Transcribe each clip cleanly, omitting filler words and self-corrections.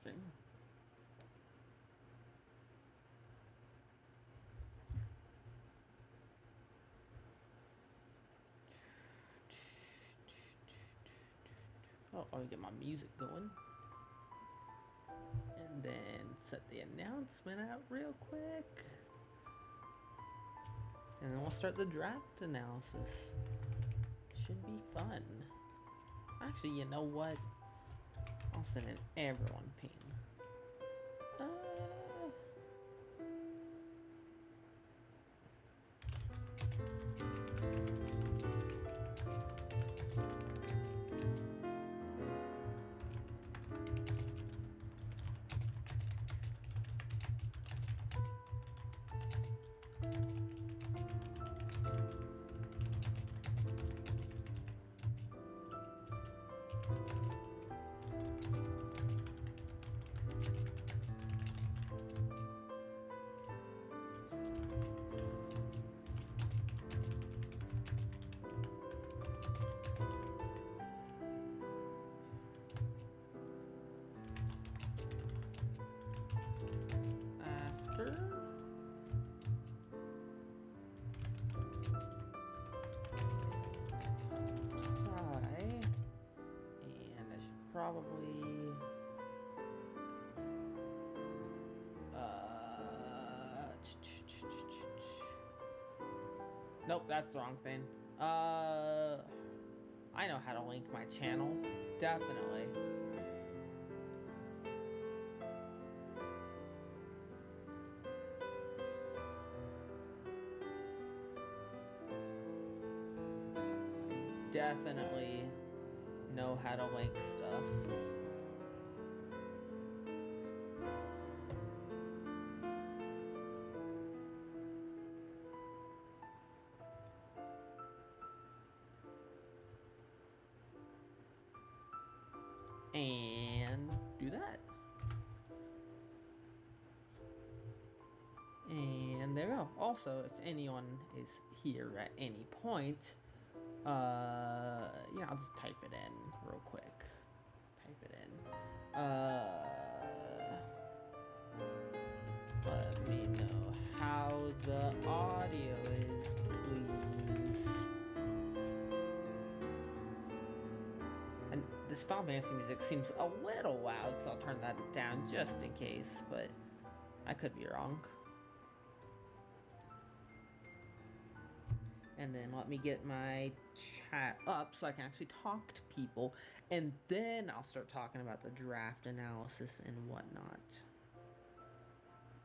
watching. Oh, let me get my music going. And then set the announcement out real quick. And then we'll start the draft analysis. Should be fun. Actually, you know what? I'll send in everyone ping. Probably nope, that's the wrong thing. I know how to link my channel. Definitely. Definitely know how to link stuff. And do that. And there we go. Also, if anyone is here at any point, yeah, I'll just type it in real quick. Type it in. Let me know how the audio is, please. And this Final Fantasy music seems a little loud, so I'll turn that down just in case, but I could be wrong. And then let me get my chat up so I can actually talk to people. And then I'll start talking about the draft analysis and whatnot.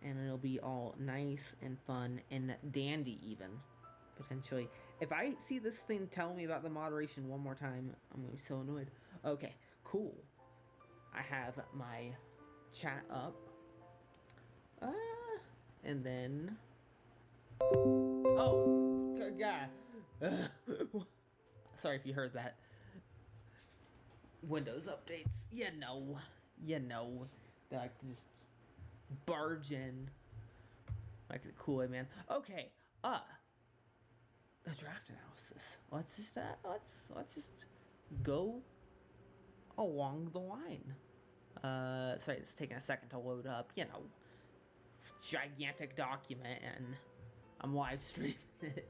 And it'll be all nice and fun and dandy even, potentially. If I see this thing tell me about the moderation one more time, I'm going to be so annoyed. Okay, cool. I have my chat up. And then... Oh! Yeah. Sorry if you heard that. Windows updates. You know. That I can just barge in like the Kool-Aid man. Okay. The draft analysis. Let's just go along the line. Sorry, it's taking a second to load up. You know, gigantic document, and I'm live streaming it.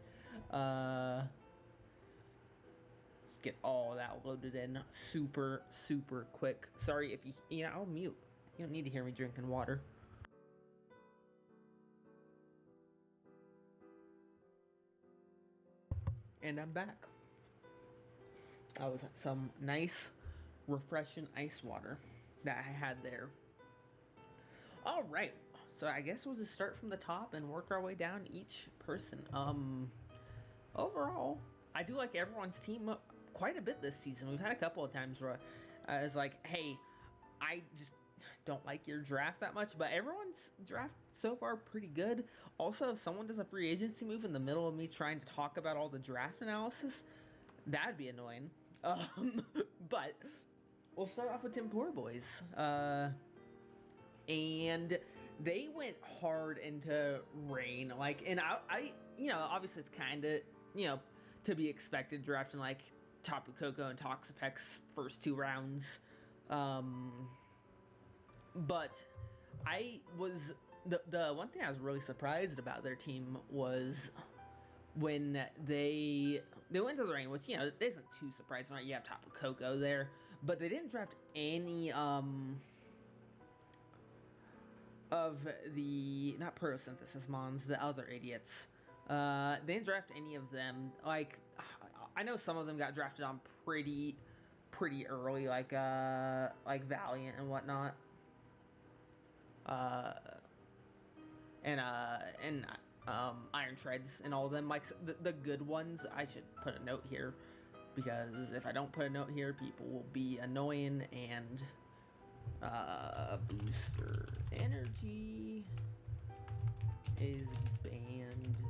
Let's get all that loaded in super quick. Sorry if you know, I'll mute. You don't need to hear me drinking water. And I'm back. That was some nice, refreshing ice water that I had there. All right, so I guess we'll just start from the top and work our way down each person. Overall, I do like everyone's team quite a bit this season. We've had a couple of times where I was like, hey, I just don't like your draft that much, but everyone's draft so far pretty good. Also, if someone does a free agency move in the middle of me trying to talk about all the draft analysis, that'd be annoying. But we'll start off with Tim Poor Boys. And they went hard into Rain, like, and I you know, obviously it's kind of, you know, to be expected drafting like Tapu Koko and Toxapex first 2 rounds, But I was the one thing I was really surprised about their team was when they went to the rain, which isn't too surprising, right? You have Tapu Koko there, but they didn't draft any of the not photosynthesis mons, the other idiots. They didn't draft any of them. Like, I know some of them got drafted on pretty early, like Valiant and whatnot. And Iron Treads and all of them. Like the good ones, I should put a note here, because if I don't put a note here, people will be annoying. And booster energy is banned.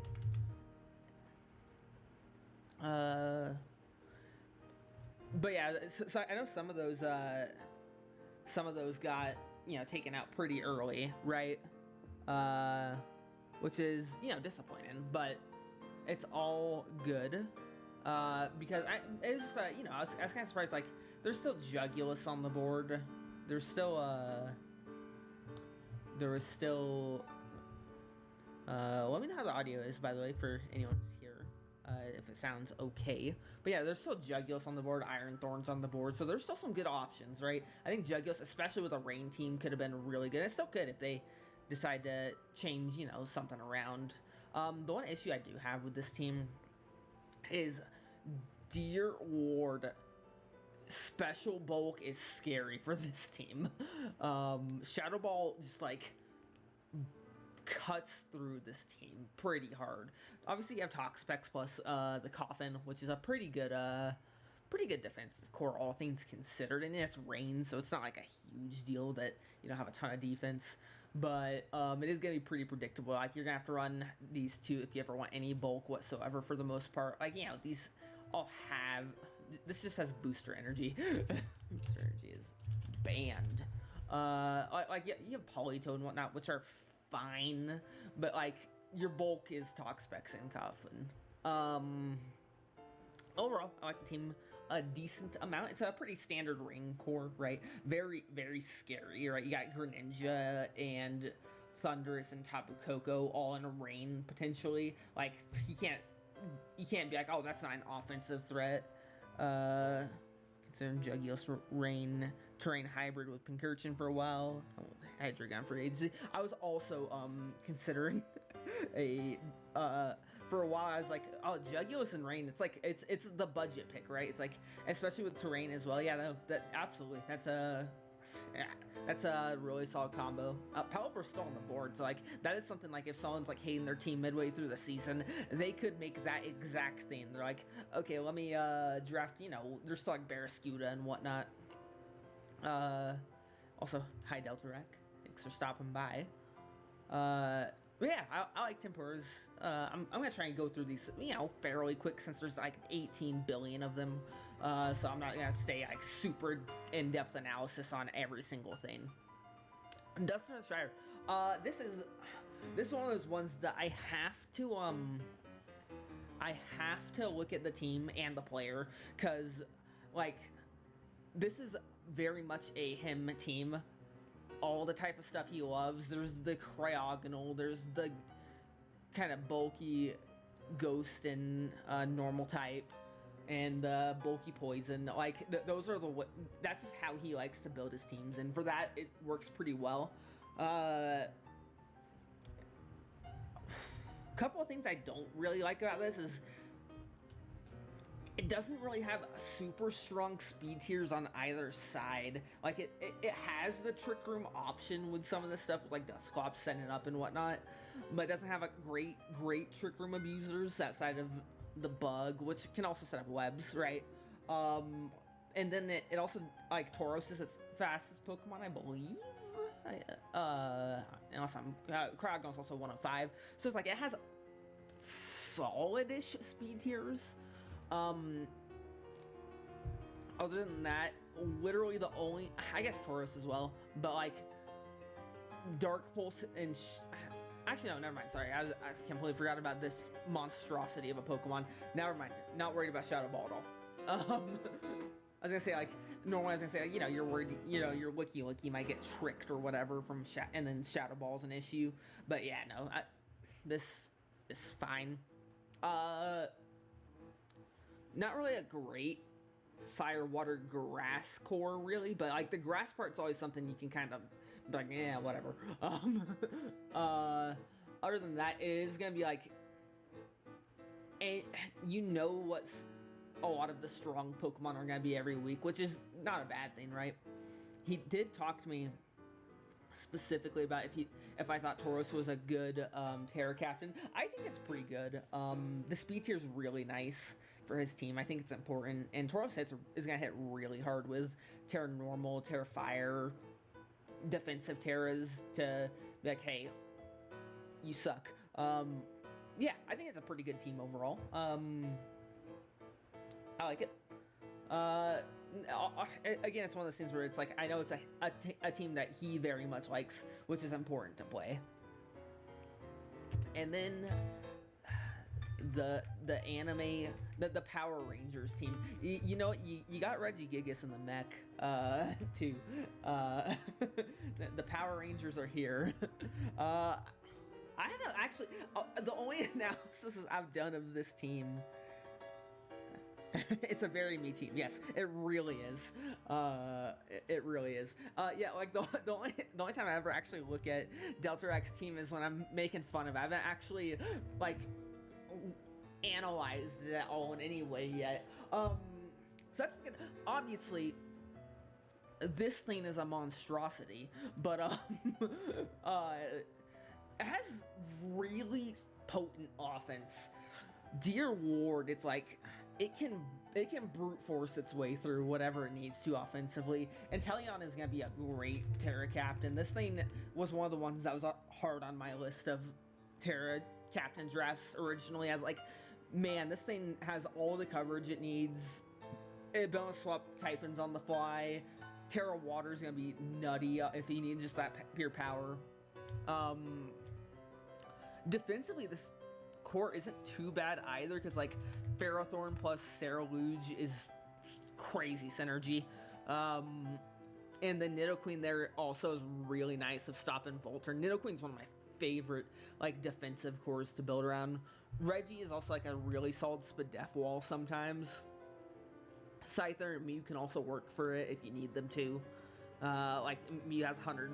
But yeah, so I know some of those got taken out pretty early, right? Which is disappointing, but it's all good. Because it's just I was kind of surprised. Like, there's still Jugulus on the board. There's still there was still let me know how the audio is, by the way, for anyone who's here, if it sounds okay. But yeah, there's still Jugulus on the board, Iron Thorns on the board, so there's still some good options, right? I think Jugulus, especially with a rain team, could have been really good. It's still good if they decide to change something around. The one issue I do have with this team is Deer Ward special bulk is scary for this team. Shadow Ball just like cuts through this team pretty hard. Obviously you have Toxpex plus the Coffin, which is a pretty good defensive core, all things considered, and it's rain, so it's not like a huge deal that you don't have a ton of defense. But it is going to be pretty predictable. Like, you're going to have to run these two if you ever want any bulk whatsoever, for the most part. Like, these all have... This just has booster energy. Booster energy is banned. Like, you have Polytoad and whatnot, which are fine. But, like, your bulk is Toxpex and Coffin. Overall, I like the team a decent amount. It's a pretty standard ring core, right? Very, very scary, right? You got Greninja and Thundurus and Tapu Koko all in a rain, potentially. Like, you can't be like, oh, that's not an offensive threat. Considering Jugulus rain terrain hybrid with Pincurchin for a while. I had Dragon for ages. I was also considering for a while I was like, oh, Jugulus and rain. It's like it's the budget pick, right? It's like, especially with terrain as well. Yeah, no, that absolutely. That's a really solid combo. Pelipper's still on the board, so like that is something, like if someone's like hating their team midway through the season, they could make that exact thing. They're like, okay, let me draft. There's still like Barraskewda and whatnot. Also, hi Deltarek. Thanks for stopping by. But yeah, I like Temporas. I'm gonna try and go through these, fairly quick, since there's like 18 billion of them. So I'm not gonna stay like super in-depth analysis on every single thing. Dustin and Strider. This is one of those ones that I have to look at the team and the player, because like this is very much a him team. All the type of stuff he loves. There's the Cryogonal, there's the kind of bulky Ghost and normal type, and the bulky Poison. Like, those are that's just how he likes to build his teams, and for that, it works pretty well. Couple of things I don't really like about this is it doesn't really have super strong speed tiers on either side. Like, it has the Trick Room option with some of the stuff, like Dusclops setting it up and whatnot, but it doesn't have a great Trick Room abusers outside of the Bug, which can also set up webs, right? And then it also, like, Tauros is its fastest Pokemon, I believe? Unless Cryogon's also 105. So it's like, it has solid-ish speed tiers. Other than that, literally the only, I guess Tauros as well, but like Dark Pulse and actually no, never mind, sorry, I completely forgot about this monstrosity of a Pokemon. Never mind, not worried about Shadow Ball at all. I was gonna say, like, normally I was gonna say, you're worried, you're looky you might get tricked or whatever from and then Shadow Ball's an issue. But yeah, no, this is fine. Not really a great fire, water, grass core really, but like the grass part's always something you can kind of be like, yeah, whatever. Other than that, it is gonna be like, and what's a lot of the strong Pokemon are gonna be every week, which is not a bad thing, right? He did talk to me specifically about if I thought Tauros was a good Terra captain. I think it's pretty good. The speed tier is really nice for his team. I think it's important, and Tauros is gonna hit really hard with Terra Normal, Terra Fire, defensive Terras to be like, hey, you suck. Yeah, I think it's a pretty good team overall. I like it. Again, it's one of those things where it's like, I know it's a team that he very much likes, which is important to play. And then the anime, the Power Rangers team. You know what? You got Regigigas in the mech, too. The Power Rangers are here. I haven't actually. The only analysis I've done of this team. It's a very me team. Yes, it really is. It really is. Yeah, like the only time I ever actually look at Delta X team is when I'm making fun of it. I haven't actually like analyzed it at all in any way yet. So that's good. Obviously, this thing is a monstrosity, but it has really potent offense. Dear Lord, it's like it can brute force its way through whatever it needs to offensively, and Teleon is gonna be a great Terra captain. This thing was one of the ones that was hard on my list of Terra captain drafts originally. I was like, man, this thing has all the coverage it needs. It bonus swap Typhons on the fly. Terra Water is gonna be nutty if you need just that pure power. Defensively, this core isn't too bad either, because like Ferrothorn plus Ceruledge is crazy synergy. And the Nidoqueen there also is really nice of stopping Volter. Nidoqueen's one of my favorite like defensive cores to build around. Reggie is also like a really solid Spadef wall sometimes. Scyther and Mew can also work for it if you need them to. Like Mew has 100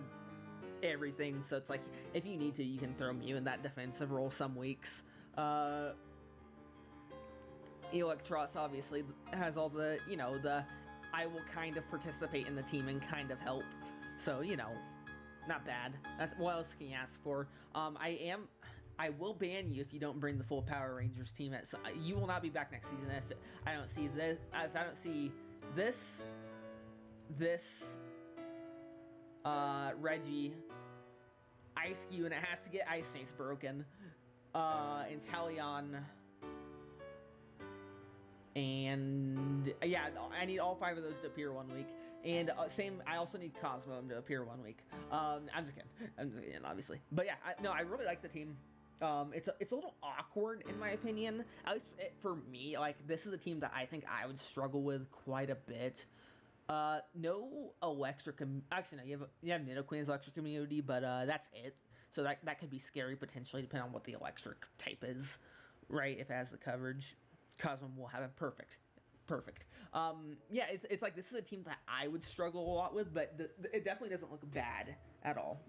everything, so it's like if you need to, you can throw Mew in that defensive role some weeks. Electros obviously has all the, the I will kind of participate in the team and kind of help. So, not bad. That's what else can you ask for? I will ban you if you don't bring the full Power Rangers team. So you will not be back next season if I don't see this. If I don't see this, Reggie, Ice-Q, and it has to get Ice Face broken. Inteleon, and yeah, I need all 5 of those to appear 1 week, and same, I also need Cosmo to appear 1 week. I'm just kidding, obviously, but yeah, I really like the team. It's a little awkward in my opinion, at least for me. Like, this is a team that I think I would struggle with quite a bit. No electric, actually no, you have Nidoqueen's electric immunity, but that's it. So that could be scary potentially, depending on what the electric type is, right? If it has the coverage, Cosmo will have it. Perfect. Yeah, it's like this is a team that I would struggle a lot with, but it definitely doesn't look bad at all.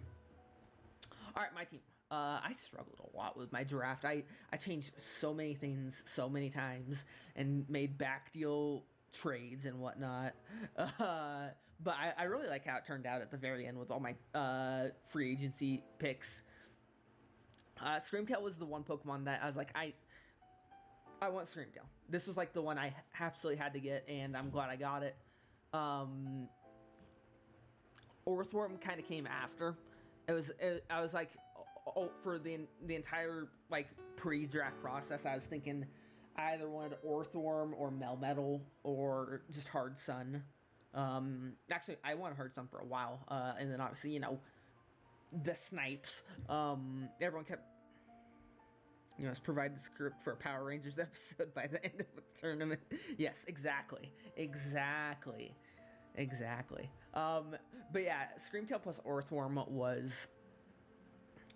All right, my team. I struggled a lot with my draft. I changed so many things so many times and made back deal trades and whatnot. But I really like how it turned out at the very end with all my free agency picks. Screamtail was the one Pokemon that I was like, I want Screamtail. This was like the one I absolutely had to get, and I'm glad I got it. Orthworm kind of came after. I was like, for the entire like pre-draft process, I was thinking I either wanted Orthworm or Melmetal or just Hard Sun. Actually, I wanted Hard Sun for a while, and then obviously, the snipes. Everyone kept, let's provide the script for a Power Rangers episode by the end of the tournament. Yes, exactly. Exactly. But yeah, Screamtail plus Earthworm was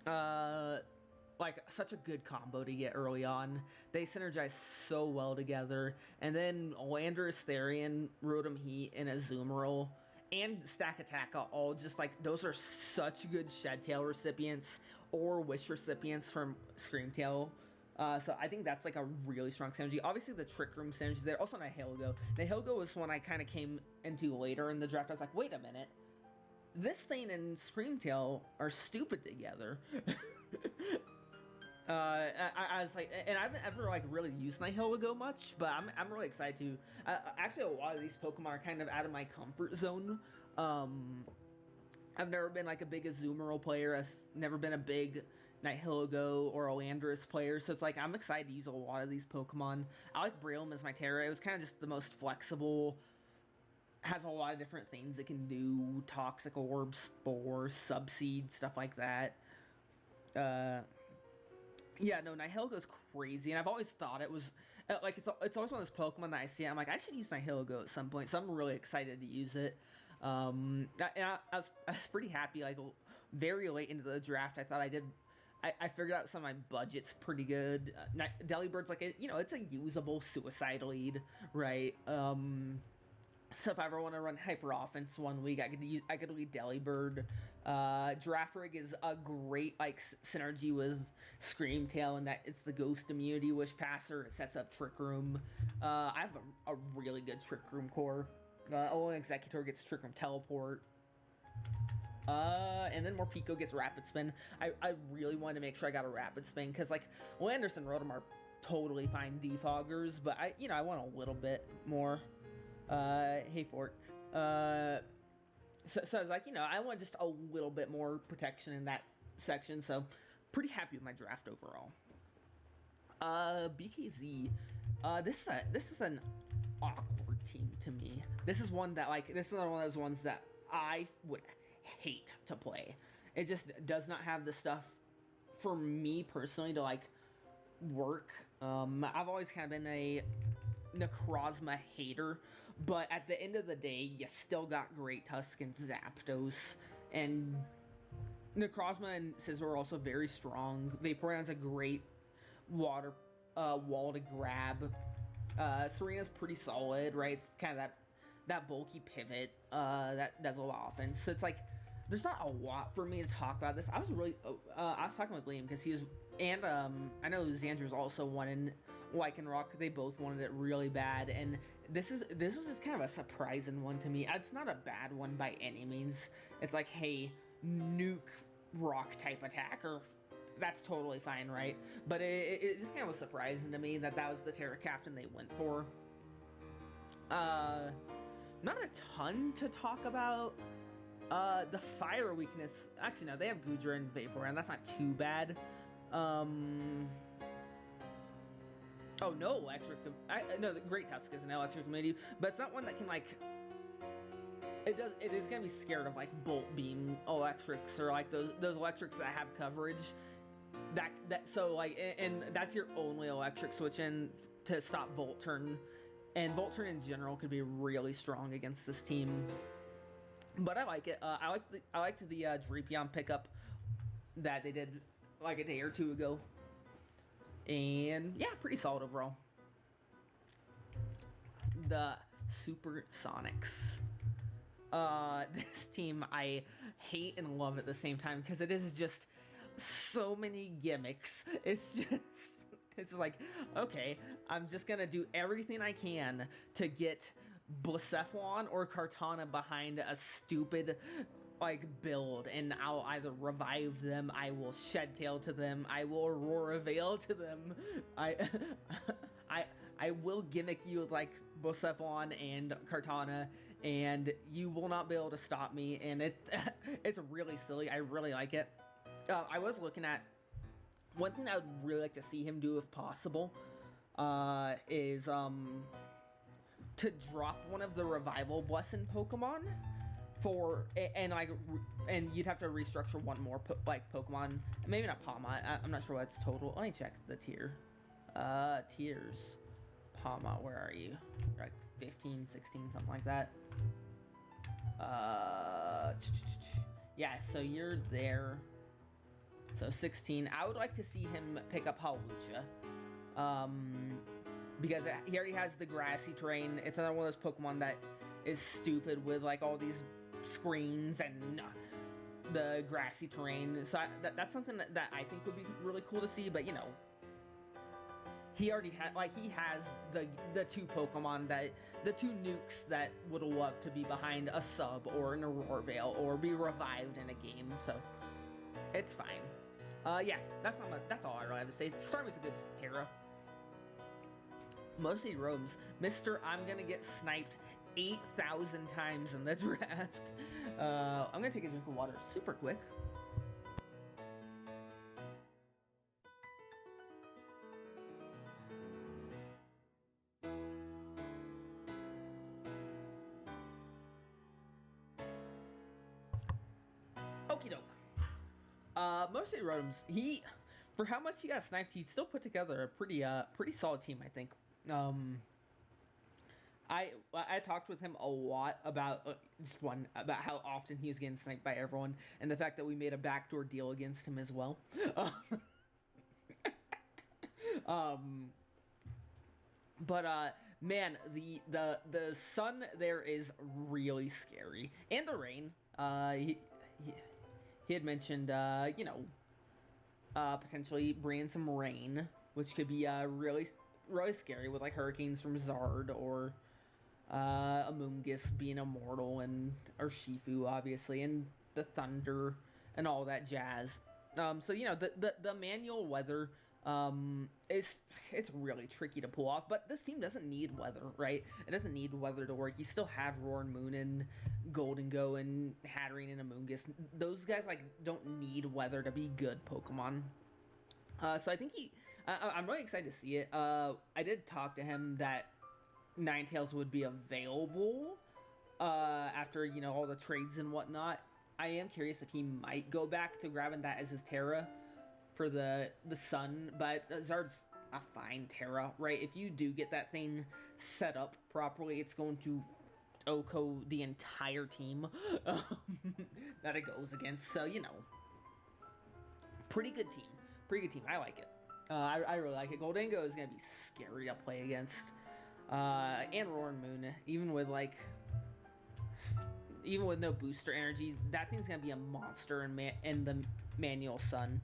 like such a good combo to get early on. They synergize so well together. And then Landorus, Therian, Rotom Heat, and Azumarill and Stack Attack all just like those are such good Shed Tail recipients or Wish recipients from Screamtail. So I think that's like a really strong synergy. Obviously the Trick Room synergy there. Also Nihilego. Nihilego was one I kind of came into later in the draft. I was like, wait a minute. This thing and Screamtail are stupid together. I was like, and I haven't ever like really used Nihilego much, but I'm really excited to. Actually, a lot of these Pokemon are kind of out of my comfort zone. I've never been like a big Azumarill player. I've never been a big Nihilego or Landorus player, so it's like I'm excited to use a lot of these Pokemon. I like Breloom as my Terra. It was kind of just the most flexible. Has a lot of different things it can do: Toxic Orb, Spore, Subseed, stuff like that. Yeah, no, Nihilego's crazy, and I've always thought it was like it's always one of those Pokemon that I see. I'm like, I should use Nihilego at some point, so I'm really excited to use it. I was pretty happy. Like very late into the draft, I thought I figured out some of my budgets pretty good. Delibird's like it's a usable suicide lead, right? So if I ever want to run hyper offense one week, I could lead Delibird. Girafarig is a great like synergy with Screamtail in that it's the Ghost immunity Wish Passer. It sets up Trick Room. I have a really good Trick Room core. Olin Executor gets Trick Room Teleport. And then Morpeko gets Rapid Spin. I really wanted to make sure I got a Rapid Spin because like Landorus and Rotom are totally fine defoggers, but I want a little bit more. Hey Fort. So I was like, I want just a little bit more protection in that section, so pretty happy with my draft overall. BKZ. This is an awkward team to me. This is one that this is one of those ones that I would hate to play. It just does not have the stuff for me personally to work. I've always kind of been a Necrozma hater, but at the end of the day, you still got Great Tusk and Zapdos, and Necrozma and Scizor are also very strong. Vaporeon's a great water wall to grab. Serena's pretty solid, right? It's kind of that bulky pivot that does a lot of offense. So it's like there's not a lot for me to talk about this. I was talking with Liam because he was, and I know Xandru's also wanted Lycanroc. They both wanted it really bad, and this was just kind of a surprising one to me. It's not a bad one by any means. It's like, hey, nuke rock type attacker. That's totally fine, right? But it just kind of was surprising to me that was the Terra Captain they went for. Not a ton to talk about. The fire weakness. Actually, no, they have Goodra and Vaporeon. That's not too bad. Oh, no electric. No, the Great Tusk is an electric immunity, but it's not one that can It is gonna be scared of Bolt Beam electrics or those electrics that have coverage. And that's your only electric switch in to stop Volt Turn, and Volt Turn in general could be really strong against this team. But I like it. I liked the Drapion pickup that they did a day or two ago. And yeah, pretty solid overall. The Supersonics. This team I hate and love at the same time because it is just so many gimmicks. It's like, okay, I'm just gonna do everything I can to get Blacephalon or Kartana behind a stupid build, and I'll either revive them, I will Shed Tail to them, I will Aurora Veil to them, I will gimmick you with Blacephalon and Kartana, and you will not be able to stop me, and it's really silly. I really like it. I was looking at one thing I would really like to see him do if possible, is to drop one of the Revival Blessing Pokemon and you'd have to restructure one more Pokemon. Maybe not Palma. I'm not sure what's total. Let me check the tier. Tiers. Palma, where are you? You're 15, 16, something like that. Uh, yeah, so you're there. So 16. I would like to see him pick up Hawlucha. Because he already has the grassy terrain. It's another one of those Pokemon that is stupid with like all these screens and the grassy terrain. So that's something that I think would be really cool to see. But you know, he already had he has the two Pokemon the two nukes that would love to be behind a sub or an Aurora Veil or be revived in a game. So it's fine. Yeah, that's all I really have to say. Starmie's a good Terra. Mostly roams. Mr. I'm gonna get sniped 8,000 times in the draft. I'm gonna take a drink of water super quick. Okie doke. Mostly roams. For how much he got sniped, he still put together a pretty solid team, I think. I talked with him a lot about about how often he was getting sniped by everyone, and the fact that we made a backdoor deal against him as well. Man, the sun there is really scary, and the rain. He had mentioned potentially bringing some rain, which could be really scary with like hurricanes from Zard or Amoonguss being immortal and or Shifu obviously, and the thunder and all that jazz. So you know the manual weather it's really tricky to pull off, but this team doesn't need weather, right? It doesn't need weather to work. You still have Roar and Moon and Golden Go and Hatterene and Amoonguss. Those guys like don't need weather to be good Pokemon. So I think I'm really excited to see it. I did talk to him that Ninetales would be available after all the trades and whatnot. I am curious if he might go back to grabbing that as his Terra for the Sun, but Zard's a fine Terra, right? If you do get that thing set up properly, it's going to OHKO the entire team that it goes against. So pretty good team. I like it. I really like it. Goldengo is gonna be scary to play against, and Roar and Moon, even with no booster energy, that thing's gonna be a monster in the manual Sun.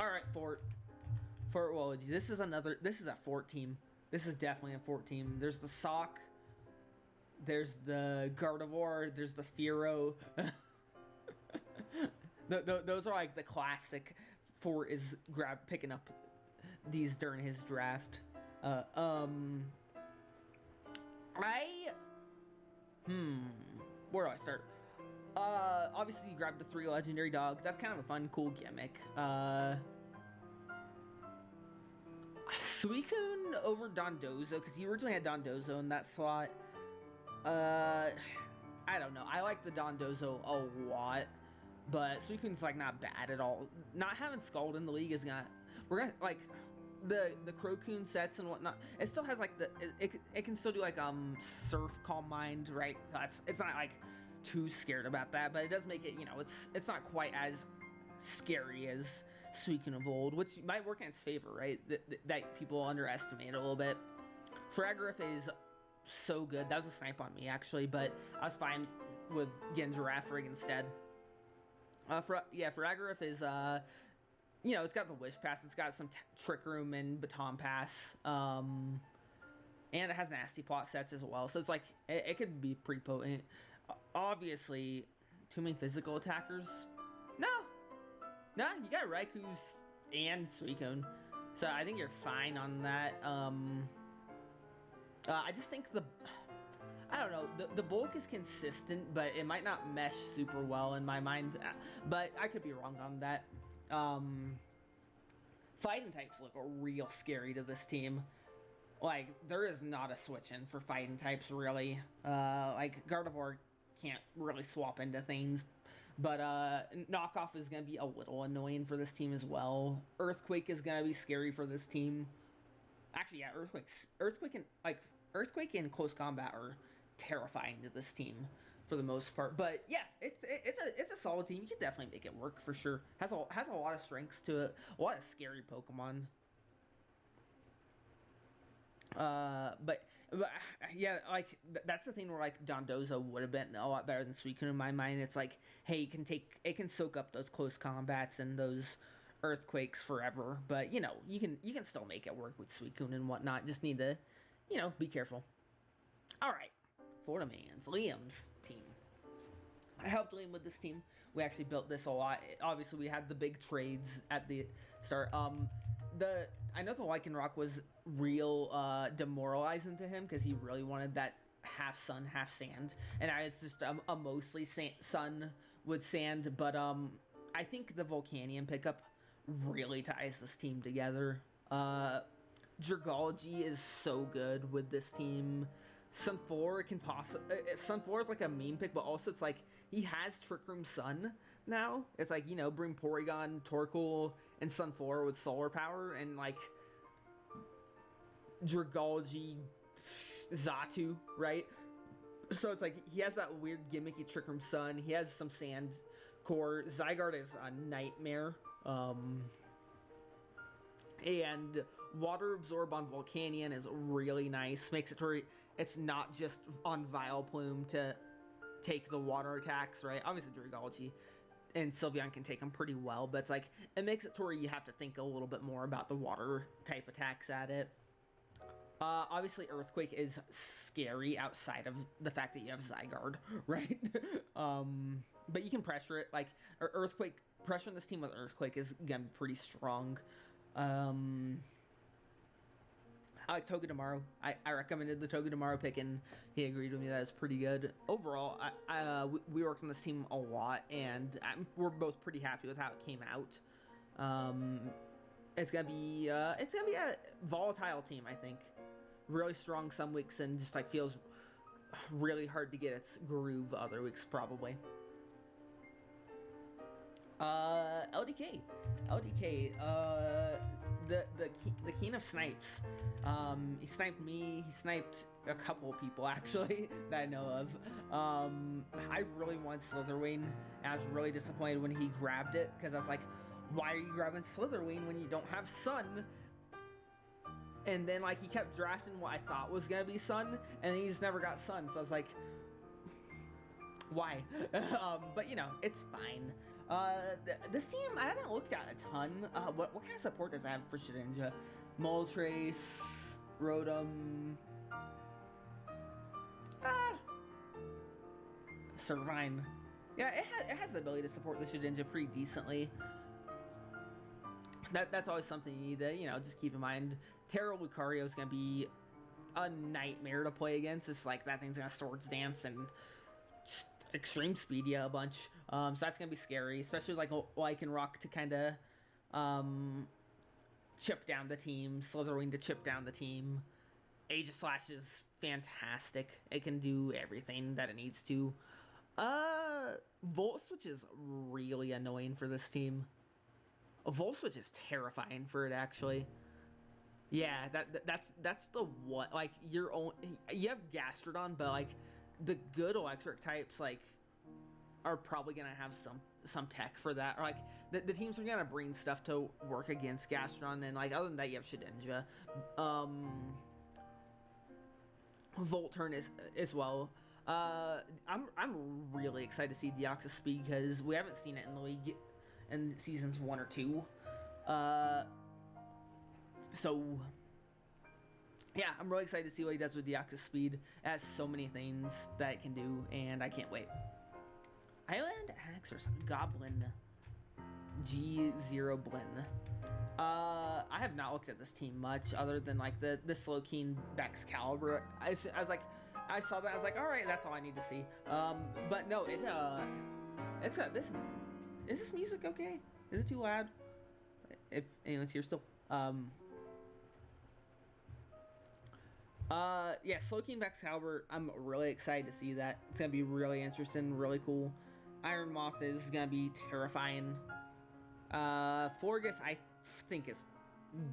All right, Fort Waluigi. This is a Fort team. This is definitely a Fort team. There's the Sock. There's the Gardevoir. There's the Fearow. Those are like the classic Fort is picking up these during his draft. Where do I start? Obviously you grab the 3 legendary dogs. That's kind of a fun, cool gimmick. Suicune over Dondozo, because he originally had Dondozo in that slot. I don't know. I like the Dondozo a lot, but Suicune's like not bad at all. Not having Scald in the league is we're gonna like the Crocoon sets and whatnot. It still has like it can still do like Surf Calm Mind, right? So it's not like too scared about that, but it does make it it's not quite as scary as Suicune of old, which might work in its favor, right? That people underestimate a little bit. Fragarath is so good. That was a snipe on me actually, but I was fine with getting Girafarig instead. Fragarath is it's got the Wish Pass, it's got some Trick Room and Baton Pass, and it has Nasty Plot sets as well, so it's like it could be pretty potent. Obviously, too many physical attackers. No, you got Raikou's and Suicune, so I think you're fine on that. I just think I don't know, the bulk is consistent, but it might not mesh super well in my mind, but I could be wrong on that. Fighting types look real scary to this team. Like, there is not a switch in for fighting types, really. Like, Gardevoir can't really swap into things, but Knockoff is going to be a little annoying for this team as well. Earthquake is going to be scary for this team. Actually, yeah, Earthquake in close combat are terrifying to this team for the most part. But yeah, it's a solid team. You can definitely make it work for sure. Has a lot of strengths to it. A lot of scary Pokemon. But yeah, like that's the thing where like Dondozo would have been a lot better than Suicune in my mind. It's like, hey, it can soak up those close combats and those earthquakes forever. But you can still make it work with Suicune and whatnot. Just need to, be careful. All right, Florida Man's Liam's team. I helped Liam with this team. We actually built this a lot. Obviously, we had the big trades at the start. I know the Lycanroc was real demoralizing to him because he really wanted that half sun, half sand, and it's just a mostly sun with sand. But I think the Volcanion pickup really ties this team together. Dragology is so good with this team. Sunfor can possibly, if Sunfor is like a meme pick, but also it's like he has Trick Room Sun now. It's like, bring Porygon, Torkoal, and Sunfor with solar power, and like Dragology, Xatu, right? So it's like he has that weird gimmicky Trick Room Sun. He has some Sand Core. Zygarde is a nightmare. And Water Absorb on Volcanion is really nice. Makes it to where it's not just on Vileplume to take the water attacks, right? Obviously, Dragology and Sylveon can take them pretty well, but it's like, it makes it to where you have to think a little bit more about the water type attacks at it. Obviously, Earthquake is scary outside of the fact that you have Zygarde, right? But you can pressure it. Like, Earthquake, pressuring this team with Earthquake is gonna be pretty strong. I like Togedemaru. I recommended the Togedemaru pick, and he agreed with me that it's pretty good. Overall, we worked on this team a lot, and we're both pretty happy with how it came out. It's gonna be a volatile team, I think. Really strong some weeks, and just like feels really hard to get its groove other weeks, probably. LDK, the king of snipes. He sniped me. He sniped a couple of people actually that I know of. I really want Slitherwing, and I was really disappointed when he grabbed it because I was like, why are you grabbing Slitherwing when you don't have Sun? And then like he kept drafting what I thought was gonna be Sun, and he just never got Sun. So I was like, why? But it's fine. This team, I haven't looked at a ton. What kind of support does it have for Shedinja? Moltres, Rotom, Servine. Yeah, it has the ability to support the Shedinja pretty decently. That's always something you need to, just keep in mind. Terra Lucario is going to be a nightmare to play against. It's like that thing's going to Swords Dance and just extreme speed you a bunch. So that's going to be scary, especially like Lycanroc to kind of chip down the team, Slitherwing to chip down the team. Aegislash is fantastic. It can do everything that it needs to. Volt Switch is really annoying for this team. Volt Switch is terrifying for it, actually. Yeah, that's the what, like, you have Gastrodon, but like the good electric types like are probably gonna have some tech for that, or like the teams are gonna bring stuff to work against Gastrodon, and like other than that you have Shedinja. Volturn is as well. I'm really excited to see Deoxys Speed because we haven't seen it in the league in seasons 1 or 2. So yeah, I'm really excited to see what he does with Deoxys Speed. It has so many things that it can do, and I can't wait. Island Axorus Goblin G0 Blinn. I have not looked at this team much other than like the Slowking Baxcalibur. I was like, I saw that, I was like, all right, that's all I need to see. But no, it's got this. Is this music okay? Is it too loud? If anyone's here still. Yeah, Slowking Baxcalibur, I'm really excited to see that. It's gonna be really interesting, really cool. Iron Moth is gonna be terrifying. Florges, I think, is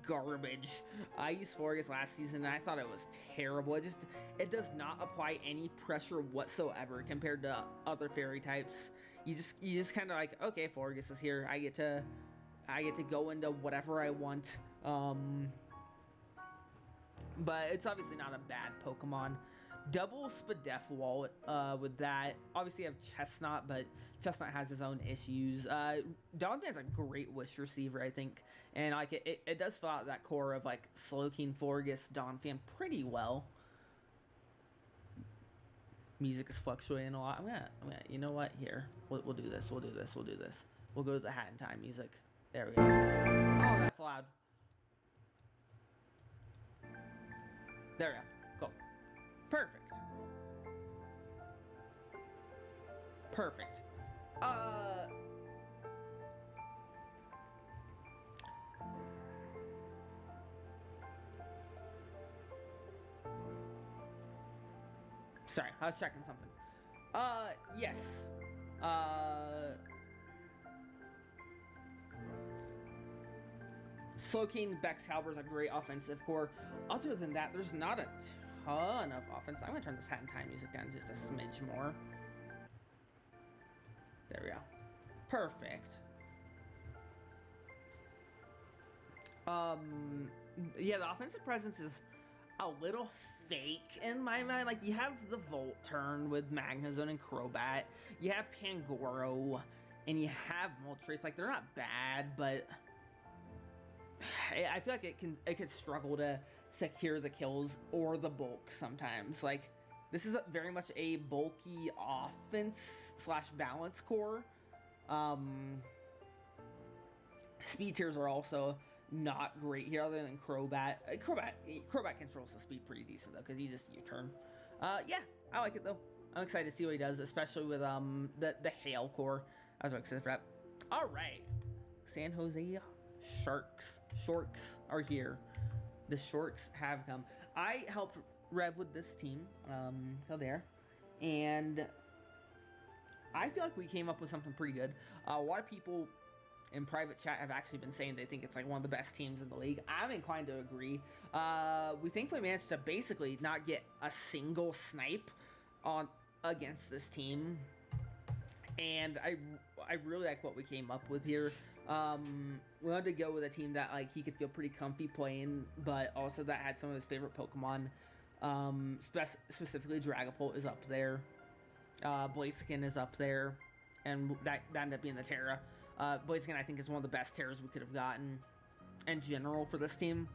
garbage. I used Forgus last season and I thought it was terrible. It does not apply any pressure whatsoever compared to other fairy types. You just kind of like, okay, Forgus is here. I get to go into whatever I want. But it's obviously not a bad Pokemon. Double Spadef Wall with that. Obviously you have Chestnut, but Chestnut has his own issues. Donphan's a great wish receiver, I think. And like it does fill out that core of like Slowking, Forgus, Donphan pretty well. Music is fluctuating a lot. I'm gonna you know what? Here. We'll do this. We'll go to the Hat in Time music. There we go. Oh, that's loud. There we go. Cool. Perfect. Perfect. Sorry, I was checking something. Yes. Slowking, Bexcalibur is a great offensive core. Other than that, there's not a ton of offense. I'm gonna turn this Hat in Time music down just a smidge more. There we go. Perfect. Yeah, the offensive presence is a little fake in my mind. Like, you have the Volt Turn with Magnezone and Crobat. You have Pangoro, and you have Moltres. Like, they're not bad, but I feel like it could struggle to secure the kills or the bulk sometimes. Like, this is very much a bulky offense / balance core. Speed tiers are also not great here, other than Crobat. Crobat controls the speed pretty decent though, because he just U-turn. Yeah, I like it though. I'm excited to see what he does, especially with the Hail core. I was really excited for that. All right, San Jose Sharks are here. The Sharks have come. I helped Rev with this team, there, and I feel like we came up with something pretty good. A lot of people in private chat have actually been saying they think it's like one of the best teams in the league. I'm inclined to agree. We thankfully managed to basically not get a single snipe against this team, and I really like what we came up with here. We wanted to go with a team that like he could feel pretty comfy playing, but also that had some of his favorite Pokemon. Specifically Dragapult is up there. Blaziken is up there, and that ended up being the Terra. Blaziken I think is one of the best Terras we could have gotten in general for this team.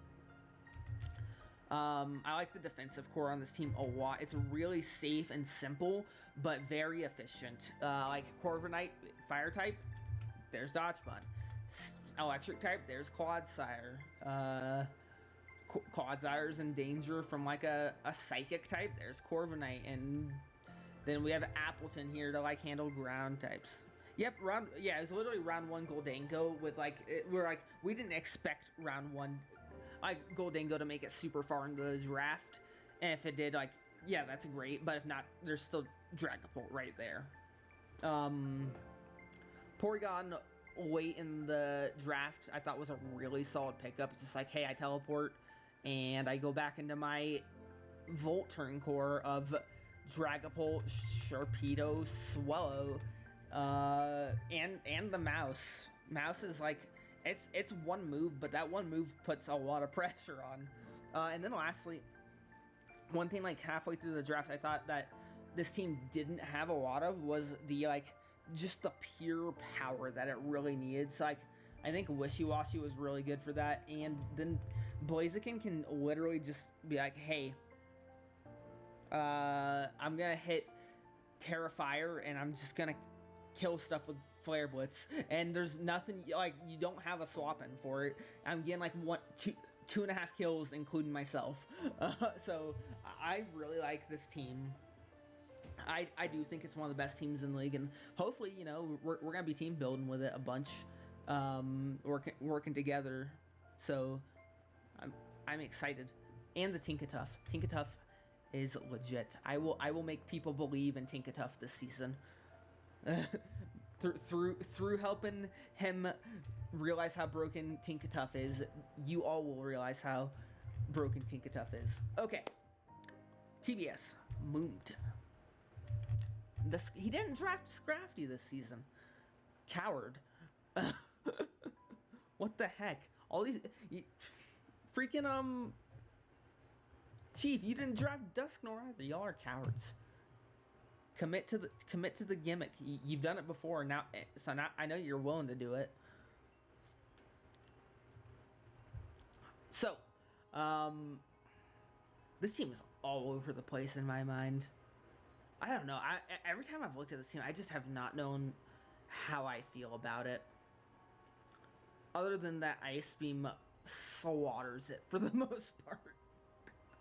I like the defensive core on this team a lot. It's really safe and simple, but very efficient. Like Corviknight, Fire type, there's Dodgebun. Electric type, there's Clodsire. Clodsire's in danger from like a Psychic type, there's Corviknight, and then we have Appleton here to like handle ground types. Yep, it was literally round 1 Goldango with like, we didn't expect round 1 like Goldango to make it super far into the draft, and if it did, like, yeah, that's great, but if not, there's still Dragapult right there. Porygon late in the draft I thought was a really solid pickup. It's just like, hey, I teleport and I go back into my Volt Turn core of Dragapult, Sharpedo, Swellow, and the Mouse. Mouse is like, it's one move, but that one move puts a lot of pressure on. And then lastly, one thing like halfway through the draft I thought that this team didn't have a lot of was the like just the pure power that it really needed. So like, I think Wishy-Washy was really good for that, and then Blaziken can literally just be like, hey, I'm gonna hit Terra Fire and I'm just gonna kill stuff with Flare Blitz, and there's nothing, like, you don't have a swap in for it. I'm getting like 2.5 kills including myself. So I really like this team. I do think it's one of the best teams in the league, and hopefully, you know, we're gonna be team building with it a bunch, working together. So I'm excited. And the Tinkatuff is legit. I will make people believe in Tinkatuff this season. through helping him realize how broken Tinkatuff is, you all will realize how broken Tinkatuff is. Okay. TBS. Mooned. He didn't draft Scrafty this season. Coward. What the heck? All these... freaking, Chief, you didn't draft Dusknor either. Y'all are cowards. Commit to the gimmick. You've done it before. Now I know you're willing to do it. So, this team is all over the place in my mind. I don't know. Every time I've looked at this team, I just have not known how I feel about it. Other than that, Ice Beam slaughters it for the most part.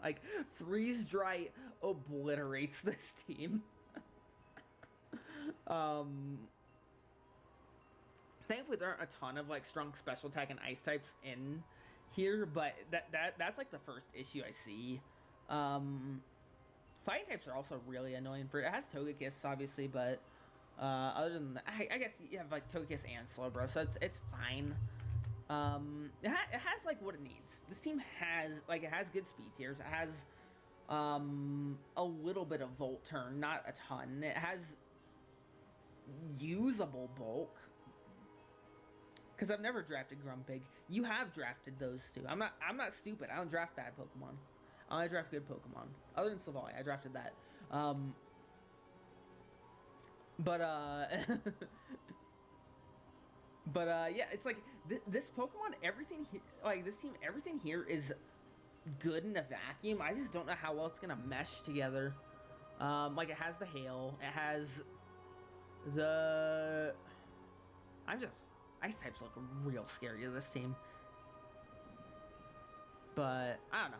Like, Freeze Dry obliterates this team. Thankfully, there aren't a ton of like strong special attack and ice types in here, but that's like the first issue I see. Fighting types are also really annoying. It has Togekiss, obviously, but other than that, I guess you have like Togekiss and Slowbro, so it's fine. It has like what it needs. This team has like, it has good speed tiers. It has a little bit of Volt Turn, not a ton. It has usable bulk. Because I've never drafted Grumpig. You have drafted those two. I'm not stupid. I don't draft bad Pokemon. I draft good Pokemon. Other than Slavoli, I drafted that. Yeah, it's like this Pokemon, everything like this team, everything here is good in a vacuum. I just don't know how well it's gonna mesh together. Like, it has the Hail, it has the... Ice types look real scary to this team. But, I don't know.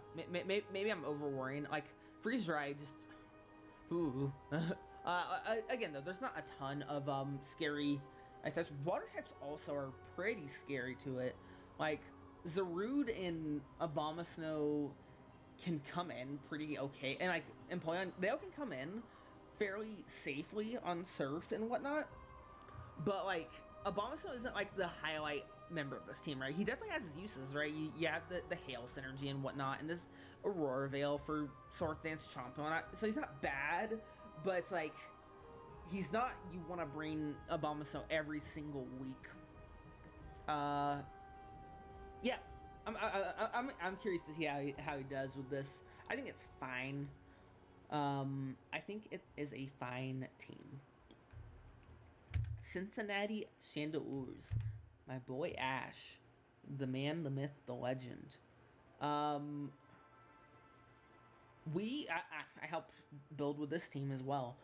Maybe I'm over-worrying. Like, Freeze Dry just... Ooh. Again, though, there's not a ton of scary ice types. Water types also are pretty scary to it. Like, Zarude and Abomasnow can come in pretty okay. And, like, Empoleon, they all can come in fairly safely on Surf and whatnot. But, like, Abomasnow isn't, like, the highlight member of this team, right? He definitely has his uses, right? You have the Hail synergy and whatnot, and this Aurora Veil for Swords Dance Chomp and whatnot. So he's not bad, but it's like, he's not, you want to bring Abomasnow every single week. Yeah, I'm curious to see how he does with this. I think it's fine. I think it is a fine team. Cincinnati Chandelures. My boy Ash. The man, the myth, the legend. I helped build with this team as well.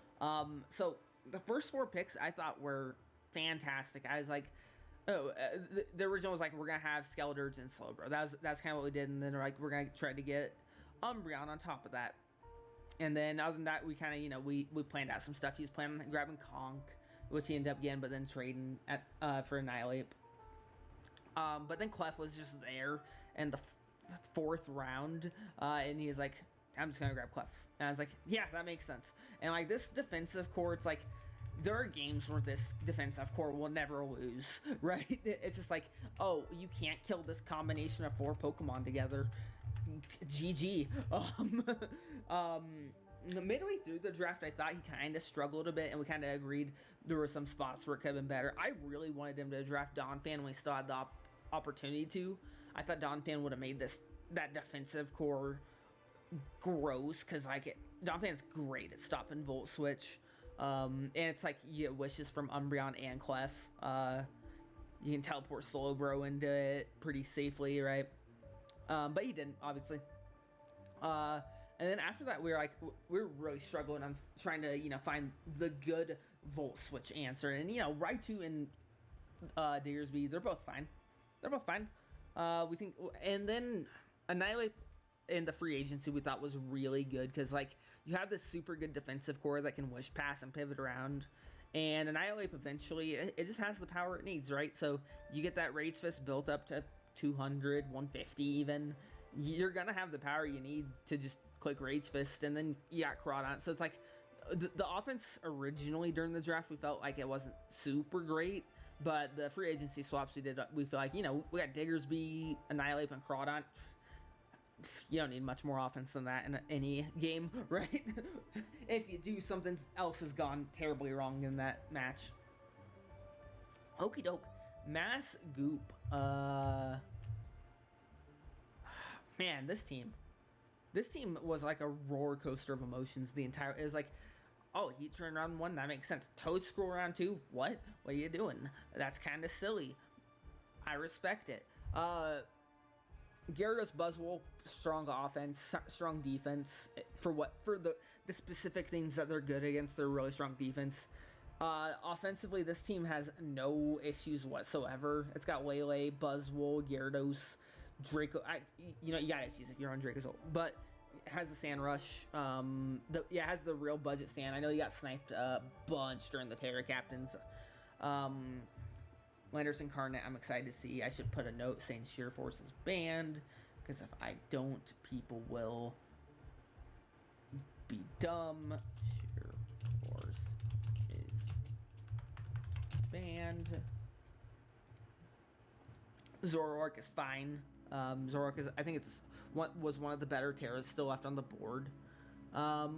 So the first 4 picks I thought were fantastic. I was like, the original was like, we're gonna have Skelders and Slowbro. That's kind of what we did, and then we're gonna try to get Umbreon on top of that. And then other than that, we kind of, we planned out some stuff. He was planning on grabbing Conk, which he ended up getting, but then trading for Annihilate. But then Clef was just there in the 4th round, and he was like, I'm just gonna grab Clef. And I was like, yeah, that makes sense. And like, this defensive core, it's like, there are games where this defensive core will never lose, right? It's just like, oh, you can't kill this combination of 4 Pokemon together. GG. Midway through the draft, I thought he kind of struggled a bit, and we kind of agreed there were some spots where it could have been better. I really wanted him to draft Donphan when we still had the opportunity to. I thought Donphan would have made that defensive core gross, because like, Donphan's great at stopping Volt Switch. And it's like, you get wishes from Umbreon and Clef. You can teleport Slowbro into it pretty safely, right? But he didn't, obviously. And then after that, we were really struggling on trying to, find the good Volt Switch answer. And, Raichu and Diggersby, they're both fine. We think, and then Annihilate in the free agency we thought was really good, because like, you have this super good defensive core that can Wish Pass and pivot around, and Annihilate eventually, it just has the power it needs, right? So you get that Rage Fist built up to 200, 150 even, you're gonna have the power you need to just click Rage Fist, and then you got Crawdon. So it's like, the offense originally during the draft, we felt like it wasn't super great, But the free agency swaps we did, we feel like, you know, we got Diggersby, Annihilate, and Crawdon. You don't need much more offense than that in any game, right? If you do, something else has gone terribly wrong in that match. Okie doke. Mass Goop. Man, this team was like a roller coaster of emotions the entire. It was like, oh, Heat turn round 1, that makes sense. Toad scroll round 2, what are you doing? That's kind of silly. I respect it. Gyarados, Buzzwole, strong offense, strong defense. For the specific things that they're good against, they're really strong defense. Offensively, this team has no issues whatsoever. It's got Lele, Buzzwole, Gyarados, Draco. You got issues if you're on Draco's ult, but it has the Sand Rush. It has the real budget Sand. I know you got sniped a bunch during the Terra Captains. Landers Incarnate, I'm excited to see. I should put a note saying Sheer Force is banned, because if I don't, people will be dumb. Sheer Force is banned. Zoroark is fine. Zoroark is, I think it's was one of the better Terras still left on the board. Other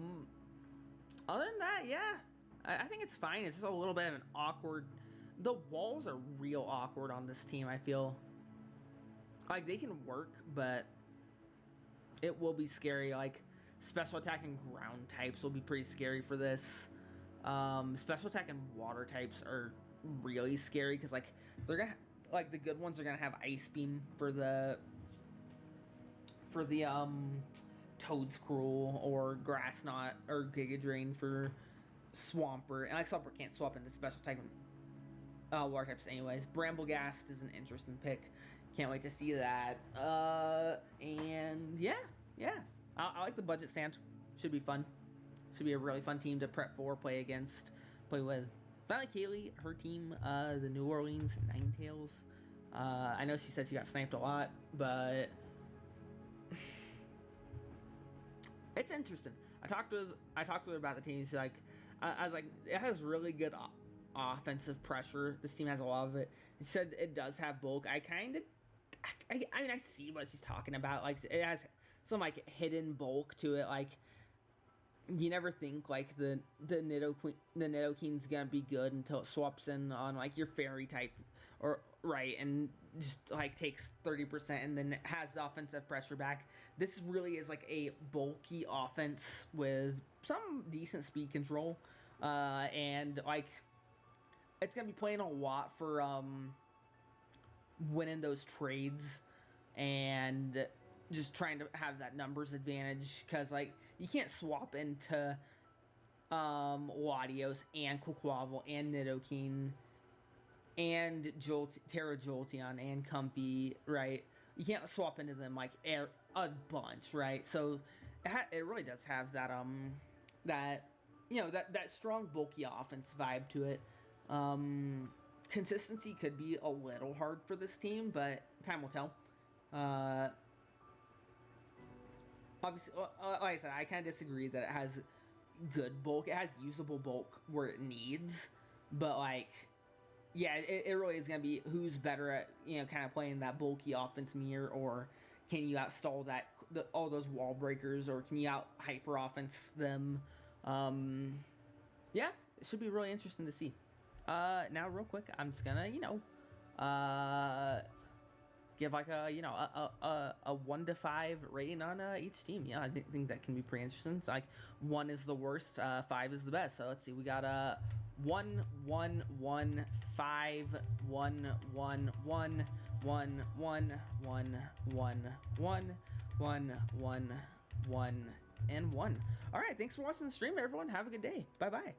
than that, yeah, I think it's fine. It's just a little bit of an awkward. The walls are real awkward on this team, I feel. Like, they can work, but it will be scary. Like, special attack and ground types will be pretty scary for this. Special attack and water types are really scary, because, like, they're gonna, like, the good ones are gonna have Ice Beam for the Toad's Cruel, or Grass Knot, or Giga Drain for Swampert. And, like, Swampert can't swap into special attack water types anyways. Bramblegast is an interesting pick. Can't wait to see that. And yeah. I like the budget Sand. Should be fun. Should be a really fun team to prep for, play with. Finally, Kaylee, her team, the New Orleans Ninetales. I know she said she got sniped a lot, but it's interesting. I talked to her about the team. She's like, I was like, it has really good offensive pressure. This team has a lot of it. She said it does have bulk. I mean, I see what she's talking about. Like, it has some, like, hidden bulk to it. Like, you never think, like, the Nidokeen's gonna be good until it swaps in on, like, your fairy type, or right, and just, like, takes 30% and then has the offensive pressure back. This really is like a bulky offense with some decent speed control, and, like, it's gonna be playing a lot for winning those trades and just trying to have that numbers advantage, because, like, you can't swap into Latios and Quaquaval and Nidoking and Terra Jolteon and Comfy, right? You can't swap into them, like, a bunch, right? So it really does have that that strong bulky offense vibe to it. Consistency could be a little hard for this team, but time will tell. Obviously, like I said, I kind of disagree that it has good bulk. It has usable bulk where it needs, but, like, yeah, it really is going to be who's better at, kind of playing that bulky offense mirror, or can you outstall all those wall breakers, or can you out hyper offense them? Yeah, it should be really interesting to see. Now real quick, I'm just gonna, give, like, a 1 to 5 rating on each team. Yeah, I think that can be pretty interesting. It's like 1 is the worst, 5 is the best. So let's see, we got 1 1 1 5 1 1 1 1 1 1 1 1 1 1 1 and 1. All right, thanks for watching the stream, everyone. Have a good day. Bye bye.